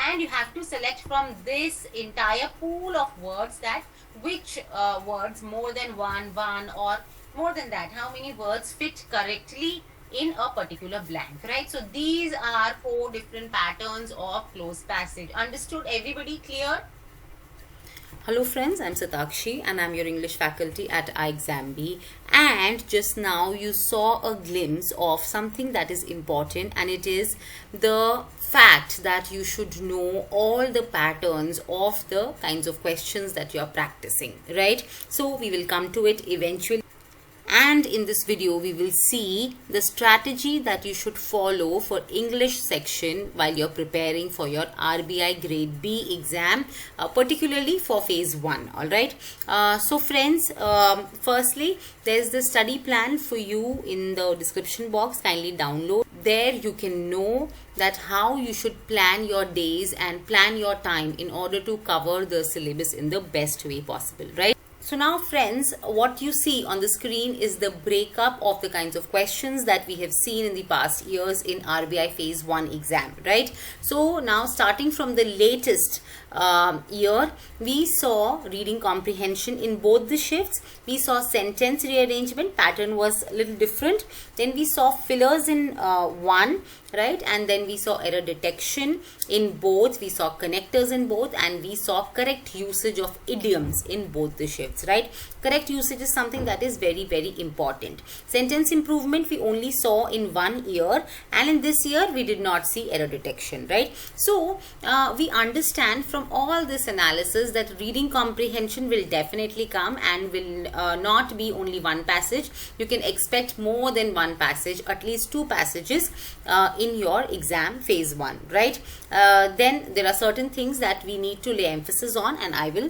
and you have to select from this entire pool of words that which words, more than one or more than that, how many words fit correctly in a particular blank, right? So these are 4 different patterns of closed passage. Understood, everybody? Clear? Hello friends, I'm Satakshi and I'm your English faculty at RBI Grade B, and just now you saw a glimpse of something that is important, and it is the fact that you should know all the patterns of the kinds of questions that you are practicing, right? So we will come to it eventually. And in this video, we will see the strategy that you should follow for English section while you're preparing for your RBI Grade B exam, particularly for phase 1. All right. So friends, firstly, there's the study plan for you in the description box. Kindly download. There you can know that how you should plan your days and plan your time in order to cover the syllabus in the best way possible, right? So now friends, what you see on the screen is the breakup of the kinds of questions that we have seen in the past years in RBI phase 1 exam, right? So now starting from the latest year, we saw reading comprehension in both the shifts. We saw sentence rearrangement, pattern was a little different. Then we saw fillers in one, right? And then we saw error detection in both. We saw connectors in both, and we saw correct usage of idioms in both the shifts, right? Correct usage is something that is very, very important. Sentence improvement we only saw in 1 year, and in this year we did not see error detection, right? So we understand from all this analysis that reading comprehension will definitely come and will not be only one passage. You can expect more than one passage, at least 2 passages in your exam phase 1, right? Then there are certain things that we need to lay emphasis on, and I will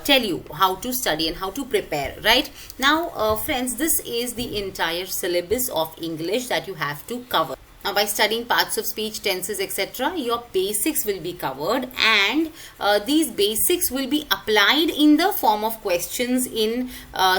tell you how to study and how to prepare, right? Now friends, this is the entire syllabus of English that you have to cover. Now, by studying parts of speech, tenses, etc., your basics will be covered, and these basics will be applied in the form of questions in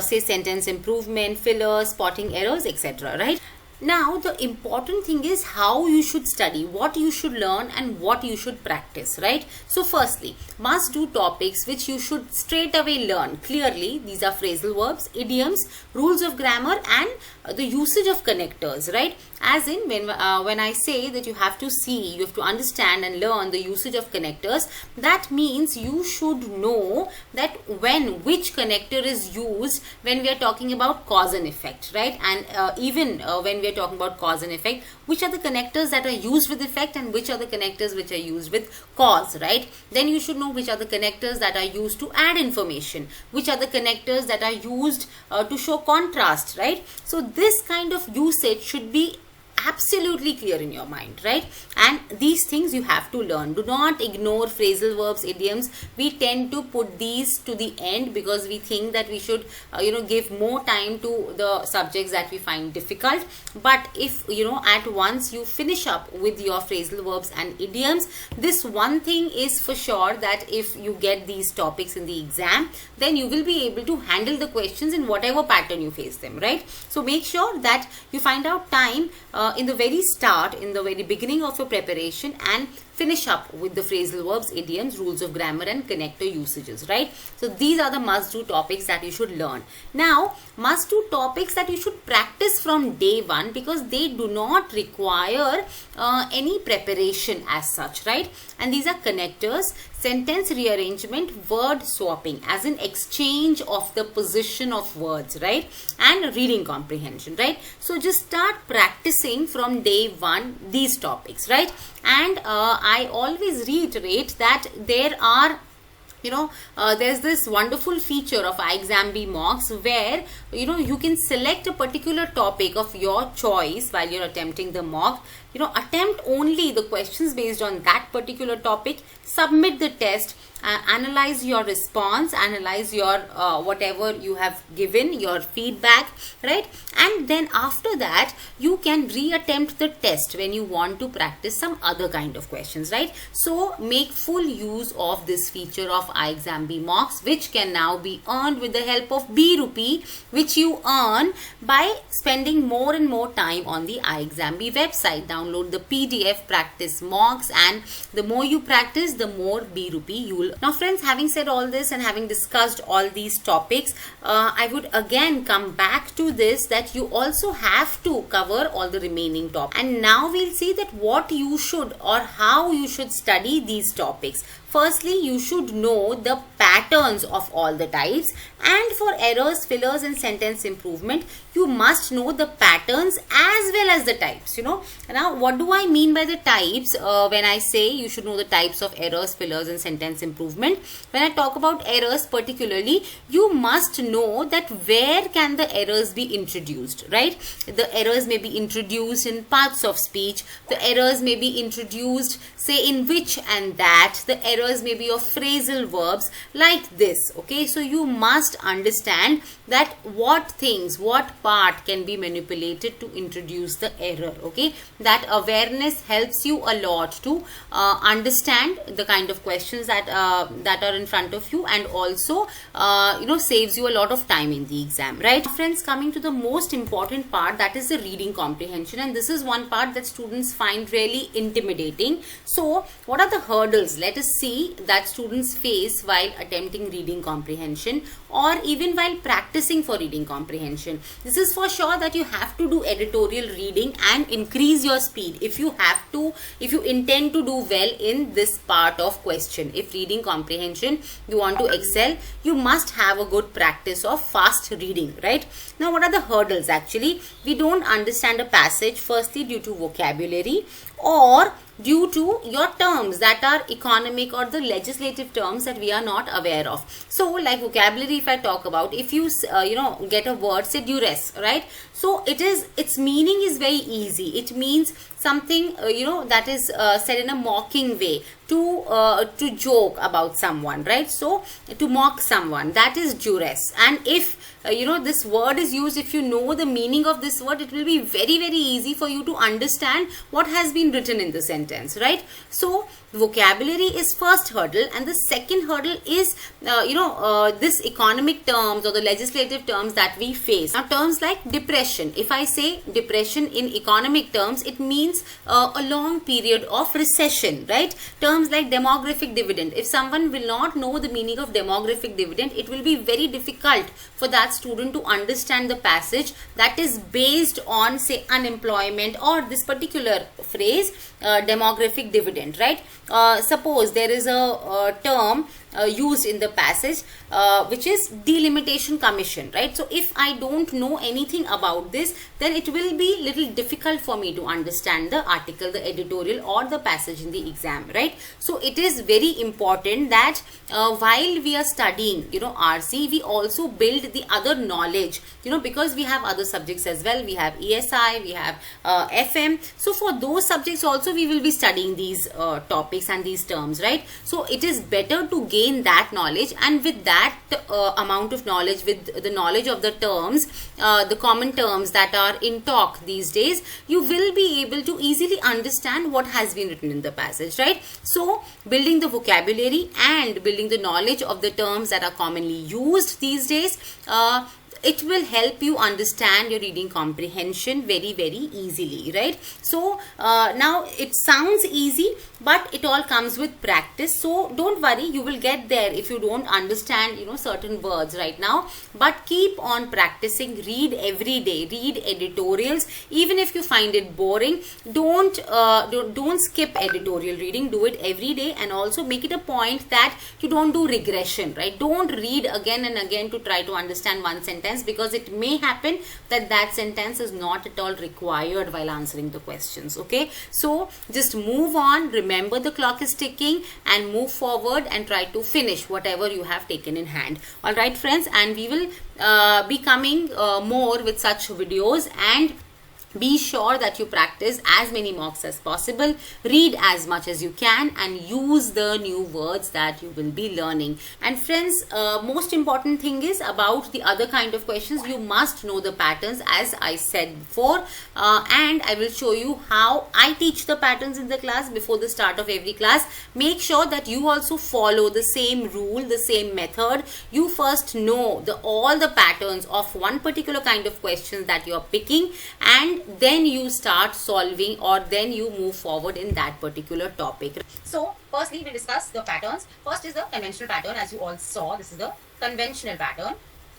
say sentence improvement, fillers, spotting errors, etc., right? Now, the important thing is how you should study, what you should learn, and what you should practice, right? So, firstly, must do topics which you should straight away learn clearly. These are phrasal verbs, idioms, rules of grammar, and the usage of connectors, right? As in, when I say that you have to see, you have to understand and learn the usage of connectors, that means you should know that which connector is used when we are talking about cause and effect, right? And even when we are talking about cause and effect, which are the connectors that are used with effect and which are the connectors which are used with cause, right? Then you should know which are the connectors that are used to add information, which are the connectors that are used to show contrast, right? So this kind of usage should be absolutely clear in your mind, right? And these things you have to learn. Do not ignore phrasal verbs, idioms. We tend to put these to the end because we think that we should give more time to the subjects that we find difficult. But if at once you finish up with your phrasal verbs and idioms, this one thing is for sure, that if you get these topics in the exam, then you will be able to handle the questions in whatever pattern you face them, right? So make sure that you find out time in the very start, in the very beginning of your preparation, and finish up with the phrasal verbs, idioms, rules of grammar, and connector usages, right? So these are the must-do topics that you should learn. Now, must-do topics that you should practice from day 1, because they do not require any preparation as such, right? And these are connectors, sentence rearrangement, word swapping, as in exchange of the position of words, right? And reading comprehension, right? So just start practicing from day 1 these topics, right? And I always reiterate that there are there's this wonderful feature of RBI Grade B mocks where you can select a particular topic of your choice while you're attempting the mock. Attempt only the questions based on that particular topic, submit the test, analyze your response, analyze your whatever you have given, your feedback, right? And then after that, you can reattempt the test when you want to practice some other kind of questions, right? So make full use of this feature of RBI Grade B mocks, which can now be earned with the help of B Rupee, which you earn by spending more and more time on the RBI Grade B website. download the PDF practice mocks, and the more you practice, the more B rupee you will. Now friends, having said all this and having discussed all these topics, I would again come back to this, that you also have to cover all the remaining topics. And now we'll see that what you should or how you should study these topics. Firstly, you should know the patterns of all the types, and for errors, fillers and sentence improvement, you must know the patterns as well as the types, you know. Now, what do I mean by the types when I say you should know the types of errors, fillers and sentence improvement? When I talk about errors particularly, you must know that where can the errors be introduced, right? The errors may be introduced in parts of speech, the errors may be introduced, say, in which and that, the errors may be of phrasal verbs like this, okay? So you must understand that what things, what part can be manipulated to introduce the error, okay? That awareness helps you a lot to understand the kind of questions that that are in front of you, and also you know, saves you a lot of time in the exam, right? Friends, coming to the most important part, that is the reading comprehension, and this is one part that students find really intimidating. So what are the hurdles, let us see, that students face while attempting reading comprehension or even while practicing for reading comprehension? This is for sure that you have to do editorial reading and increase your speed if you have to, if you intend to do well in this part of question. If reading comprehension you want to excel, you must have a good practice of fast reading, right? Now, what are the hurdles? Actually, we don't understand a passage firstly due to vocabulary or due to your terms that are economic or the legislative terms that we are not aware of. So like vocabulary, if I talk about, if you you know, get a word, say duress, right? So its meaning is very easy. It means something you know, that is said in a mocking way to joke about someone, right? So to mock someone, that is duress. And if you know, this word is used, if you know the meaning of this word, it will be very, very easy for you to understand what has been written in the sentence, right? So vocabulary is first hurdle, and the second hurdle is you know, this economic terms or the legislative terms that we face. Now, terms like depression, if I say depression in economic terms, it means a long period of recession, right? Terms like demographic dividend, if someone will not know the meaning of demographic dividend, it will be very difficult for that student to understand the passage that is based on, say, unemployment or this particular phrase, demographic dividend, right? Suppose there is a term used in the passage which is delimitation commission, right? So if I don't know anything about this, then it will be little difficult for me to understand the article, the editorial or the passage in the exam, right? So it is very important that while we are studying, you know, RC, we also build the other knowledge, you know, because we have other subjects as well. We have ESI, we have FM. So for those subjects also we will be studying these topics and these terms, right? So it is better to gain that knowledge, and with that amount of knowledge, with the knowledge of the terms, the common terms that are in talk these days, you will be able to easily understand what has been written in the passage, right? So building the vocabulary and building the knowledge of the terms that are commonly used these days, it will help you understand your reading comprehension very, very easily, right? So now it sounds easy, but it all comes with practice. So don't worry, you will get there if you don't understand, you know, certain words right now, but keep on practicing. Read every day, read editorials. Even if you find it boring, don't skip editorial reading. Do it every day, and also make it a point that you don't do regression, right? Don't read again and again to try to understand one sentence, because it may happen that that sentence is not at all required while answering the questions, okay? So just move on, remember the clock is ticking, and move forward and try to finish whatever you have taken in hand. All right, friends, and we will be coming more with such videos, and be sure that you practice as many mocks as possible, read as much as you can, and use the new words that you will be learning. And friends, most important thing is about the other kind of questions, you must know the patterns, as I said before, and I will show you how I teach the patterns in the class before the start of every class. Make sure that you also follow the same rule, the same method. You first know all the patterns of one particular kind of questions that you are picking, and it, then you start solving, or then you move forward in that particular topic. So firstly, we'll discuss the patterns. First is the conventional pattern. As you all saw, this is the conventional pattern,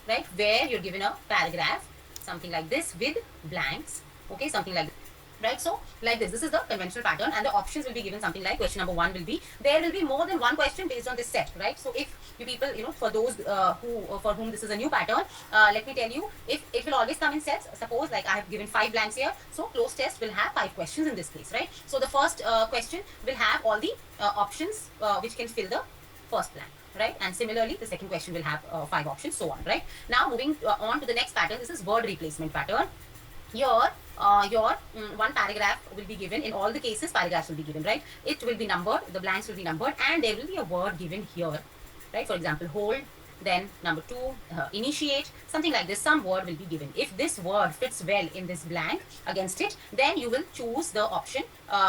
right, where you're given a paragraph, something like this, with blanks, okay, something like this. Right, so like this is the conventional pattern, and the options will be given something like question number 1 will be, there will be more than one question based on this set, right? So if you people, for those for whom this is a new pattern, let me tell you, if it will always come in sets. Suppose like I have given 5 blanks here, so closed test will have 5 questions in this case, right? So the first question will have all the options which can fill the first blank, right? And similarly, the second question will have 5 options, so on, right? Now moving on to the next pattern, this is word replacement pattern. Here your one paragraph will be given. In all the cases, paragraphs will be given, right? It will be numbered, the blanks will be numbered, and there will be a word given here, right? For example, hold, then number 2, initiate, something like this. Some word will be given. If this word fits well in this blank against it, then you will choose the option,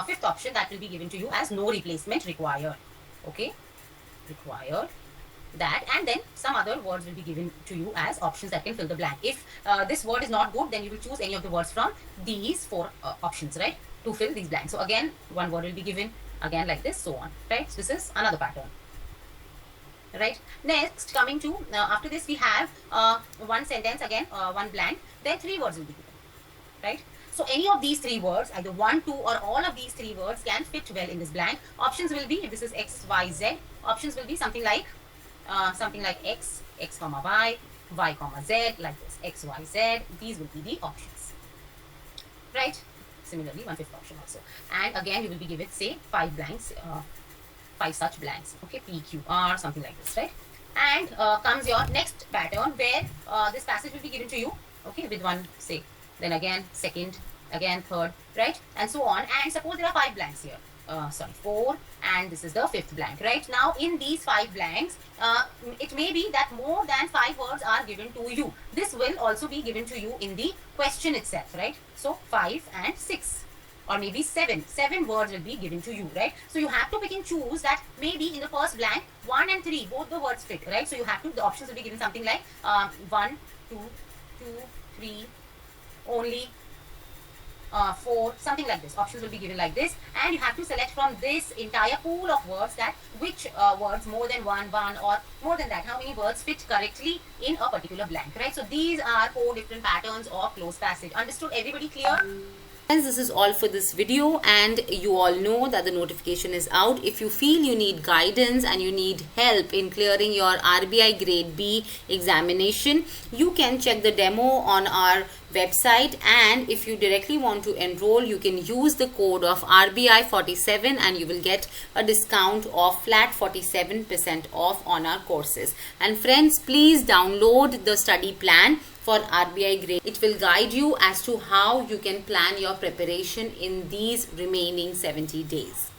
fifth option, that will be given to you as no replacement required, okay, required. That, and then some other words will be given to you as options that can fill the blank. If this word is not good, then you will choose any of the words from these 4 options, right, to fill these blanks. So again, one word will be given, again like this, so on, right? So this is another pattern, right? Next, coming to after this, we have one sentence, again one blank, then 3 words will be given, right? So any of these 3 words, either 1, 2, or all of these 3 words can fit well in this blank. Options will be, if this is X, Y, Z, options will be something like X, X comma Y, Y comma Z, like this, X, Y, Z. These will be the options, right? Similarly, 1/5 option also. And again, you will be given, say, 5 blanks, 5 such blanks, okay, P, Q, R, something like this, right? And comes your next pattern, where this passage will be given to you, okay, with one, say, then again second, again third, right, and so on. And suppose there are 5 blanks here, 4, and this is the 5th blank, right? Now in these 5 blanks, it may be that more than 5 words are given to you. This will also be given to you in the question itself, right? So 5 and 6, or maybe 7 words will be given to you, right? So you have to pick and choose that. Maybe in the first blank, 1 and 3, both the words fit, right? So you have to, the options will be given something like 1, 2, 3, only 4, something like this. Options will be given like this, and you have to select from this entire pool of words that which words, more than one, or more than that, how many words fit correctly in a particular blank, right? So these are 4 different patterns of closed passage. Understood? Everybody clear? Friends, this is all for this video, and you all know that the notification is out. If you feel you need guidance and you need help in clearing your RBI Grade B examination, you can check the demo on our website, and if you directly want to enroll, you can use the code of RBI 47 and you will get a discount of flat 47% off on our courses. And friends, please download the study plan for RBI Grade. It will guide you as to how you can plan your preparation in these remaining 70 days.